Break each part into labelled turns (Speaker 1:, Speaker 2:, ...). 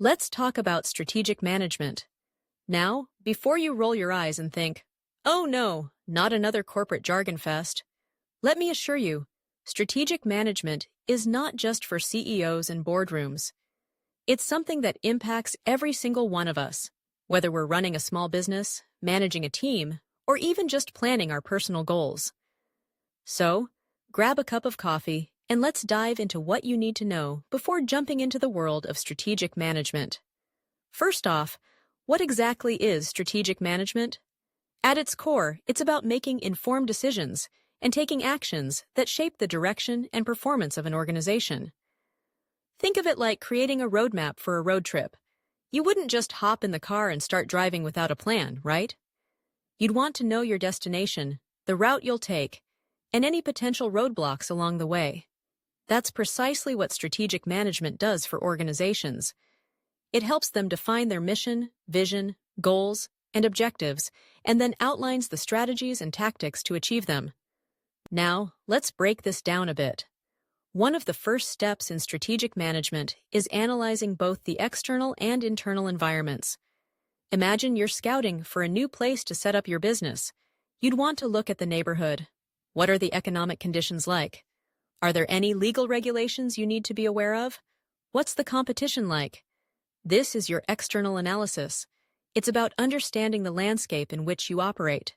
Speaker 1: Let's talk about strategic management. Now, before you roll your eyes and think, oh no, not another corporate jargon fest, let me assure you, strategic management is not just for CEOs and boardrooms. It's something that impacts every single one of us, whether we're running a small business, managing a team, or even just planning our personal goals. So, grab a cup of coffee and let's dive into what you need to know before jumping into the world of strategic management. First off, what exactly is strategic management? At its core, it's about making informed decisions and taking actions that shape the direction and performance of an organization. Think of it like creating a roadmap for a road trip. You wouldn't just hop in the car and start driving without a plan, right? You'd want to know your destination, the route you'll take, and any potential roadblocks along the way. That's precisely what strategic management does for organizations. It helps them define their mission, vision, goals, and objectives, and then outlines the strategies and tactics to achieve them. Now, let's break this down a bit. One of the first steps in strategic management is analyzing both the external and internal environments. Imagine you're scouting for a new place to set up your business. You'd want to look at the neighborhood. What are the economic conditions like? Are there any legal regulations you need to be aware of? What's the competition like? This is your external analysis. It's about understanding the landscape in which you operate.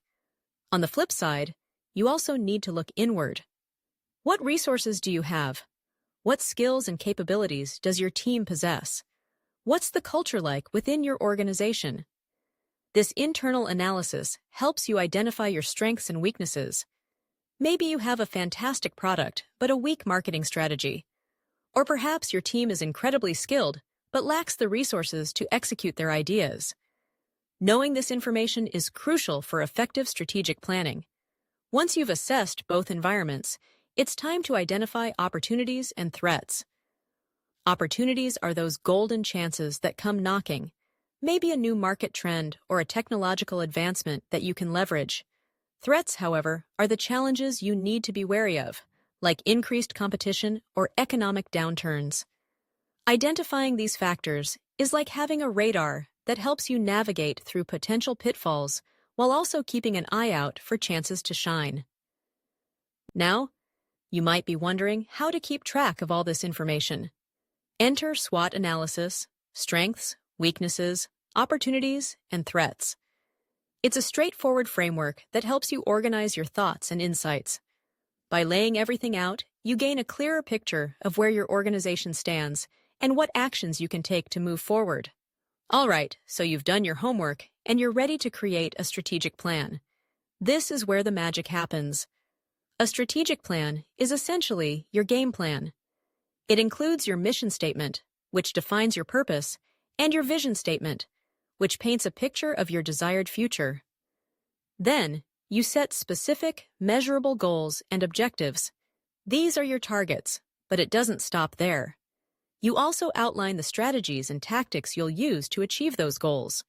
Speaker 1: On the flip side, you also need to look inward. What resources do you have? What skills and capabilities does your team possess? What's the culture like within your organization? This internal analysis helps you identify your strengths and weaknesses. Maybe you have a fantastic product, but a weak marketing strategy. Or perhaps your team is incredibly skilled, but lacks the resources to execute their ideas. Knowing this information is crucial for effective strategic planning. Once you've assessed both environments, it's time to identify opportunities and threats. Opportunities are those golden chances that come knocking, maybe a new market trend or a technological advancement that you can leverage. Threats, however, are the challenges you need to be wary of, like increased competition or economic downturns. Identifying these factors is like having a radar that helps you navigate through potential pitfalls while also keeping an eye out for chances to shine. Now, you might be wondering how to keep track of all this information. Enter SWOT analysis: strengths, weaknesses, opportunities, and threats. It's a straightforward framework that helps you organize your thoughts and insights. By laying everything out, you gain a clearer picture of where your organization stands and what actions you can take to move forward. All right, so you've done your homework and you're ready to create a strategic plan. This is where the magic happens. A strategic plan is essentially your game plan. It includes your mission statement, which defines your purpose, and your vision statement, which paints a picture of your desired future. Then, you set specific, measurable goals and objectives. These are your targets, but it doesn't stop there. You also outline the strategies and tactics you'll use to achieve those goals.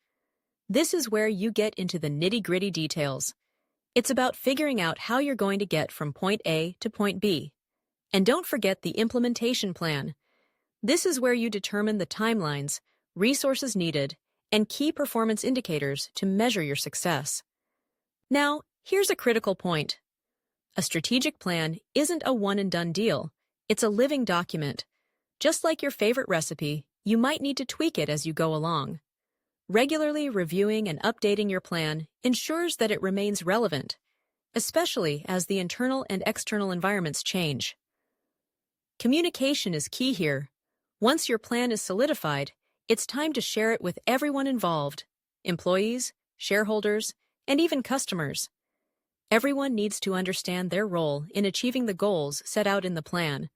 Speaker 1: This is where you get into the nitty-gritty details. It's about figuring out how you're going to get from point A to point B. And don't forget the implementation plan. This is where you determine the timelines, resources needed, and key performance indicators to measure your success. Now, here's a critical point. A strategic plan isn't a one-and-done deal. It's a living document. Just like your favorite recipe, you might need to tweak it as you go along. Regularly reviewing and updating your plan ensures that it remains relevant, especially as the internal and external environments change. Communication is key here. Once your plan is solidified, it's time to share it with everyone involved: employees, shareholders, and even customers. Everyone needs to understand their role in achieving the goals set out in the plan.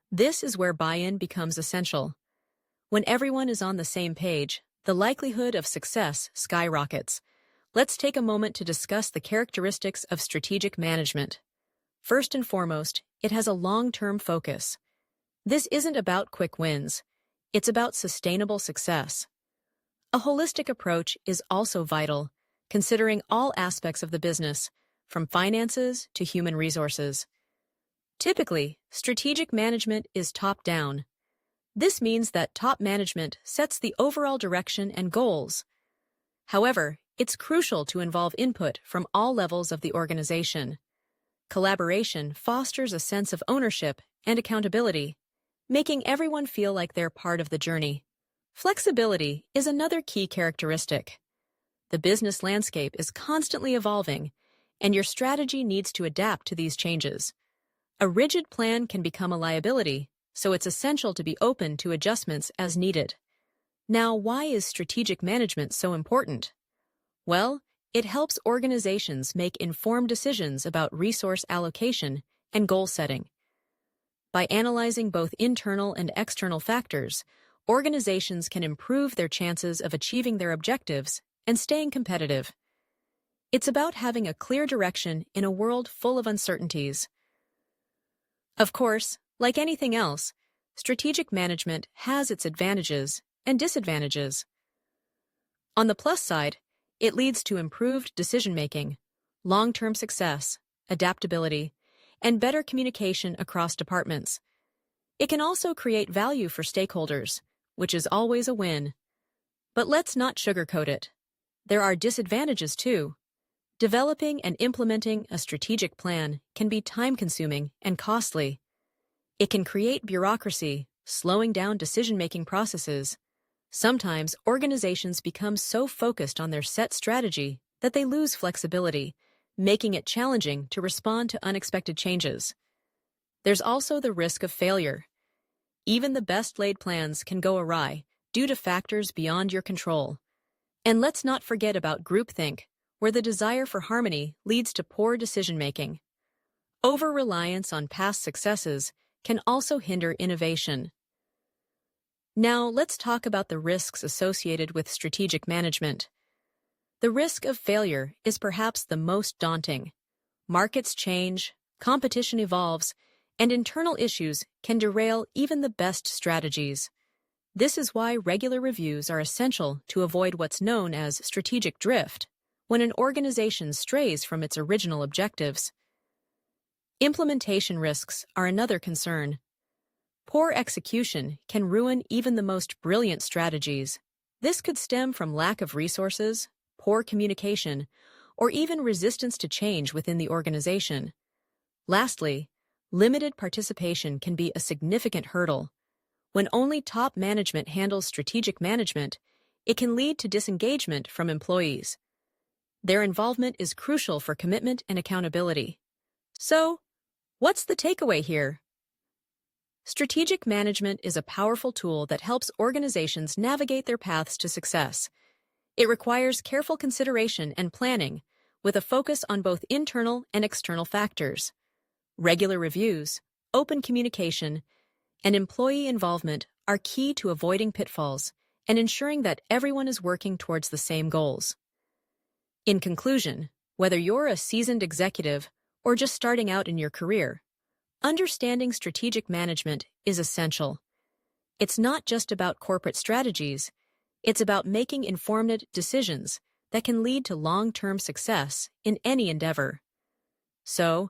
Speaker 1: This is where buy-in becomes essential. When everyone is on the same page, the likelihood of success skyrockets. Let's take a moment to discuss the characteristics of strategic management. First and foremost, it has a long-term focus. This isn't about quick wins. It's about sustainable success. A holistic approach is also vital, considering all aspects of the business, from finances to human resources. Typically, strategic management is top-down. This means that top management sets the overall direction and goals. However, it's crucial to involve input from all levels of the organization. Collaboration fosters a sense of ownership and accountability, making everyone feel like they're part of the journey. Flexibility is another key characteristic. The business landscape is constantly evolving, and your strategy needs to adapt to these changes. A rigid plan can become a liability, so it's essential to be open to adjustments as needed. Now, why is strategic management so important? Well, it helps organizations make informed decisions about resource allocation and goal setting. By analyzing both internal and external factors, organizations can improve their chances of achieving their objectives and staying competitive. It's about having a clear direction in a world full of uncertainties. Of course, like anything else, strategic management has its advantages and disadvantages. On the plus side, it leads to improved decision-making, long-term success, adaptability, and better communication across departments. It can also create value for stakeholders, which is always a win. But let's not sugarcoat it. There are disadvantages too. Developing and implementing a strategic plan can be time-consuming and costly. It can create bureaucracy, slowing down decision-making processes. Sometimes organizations become so focused on their set strategy that they lose flexibility, making it challenging to respond to unexpected changes. There's also the risk of failure. Even the best-laid plans can go awry due to factors beyond your control. And let's not forget about groupthink, where the desire for harmony leads to poor decision-making. Over-reliance on past successes can also hinder innovation. Now, let's talk about the risks associated with strategic management. The risk of failure is perhaps the most daunting. Markets change, competition evolves, and internal issues can derail even the best strategies. This is why regular reviews are essential to avoid what's known as strategic drift, when an organization strays from its original objectives. Implementation risks are another concern. Poor execution can ruin even the most brilliant strategies. This could stem from lack of resources, poor communication, or even resistance to change within the organization. Lastly, limited participation can be a significant hurdle. When only top management handles strategic management, it can lead to disengagement from employees. Their involvement is crucial for commitment and accountability. So, what's the takeaway here? Strategic management is a powerful tool that helps organizations navigate their paths to success. It requires careful consideration and planning, with a focus on both internal and external factors. Regular reviews, open communication, and employee involvement are key to avoiding pitfalls and ensuring that everyone is working towards the same goals. In conclusion, whether you're a seasoned executive or just starting out in your career, understanding strategic management is essential. It's not just about corporate strategies, it's about making informed decisions that can lead to long-term success in any endeavor. So,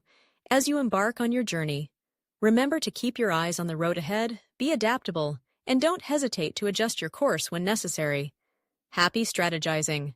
Speaker 1: as you embark on your journey, remember to keep your eyes on the road ahead, be adaptable, and don't hesitate to adjust your course when necessary. Happy strategizing!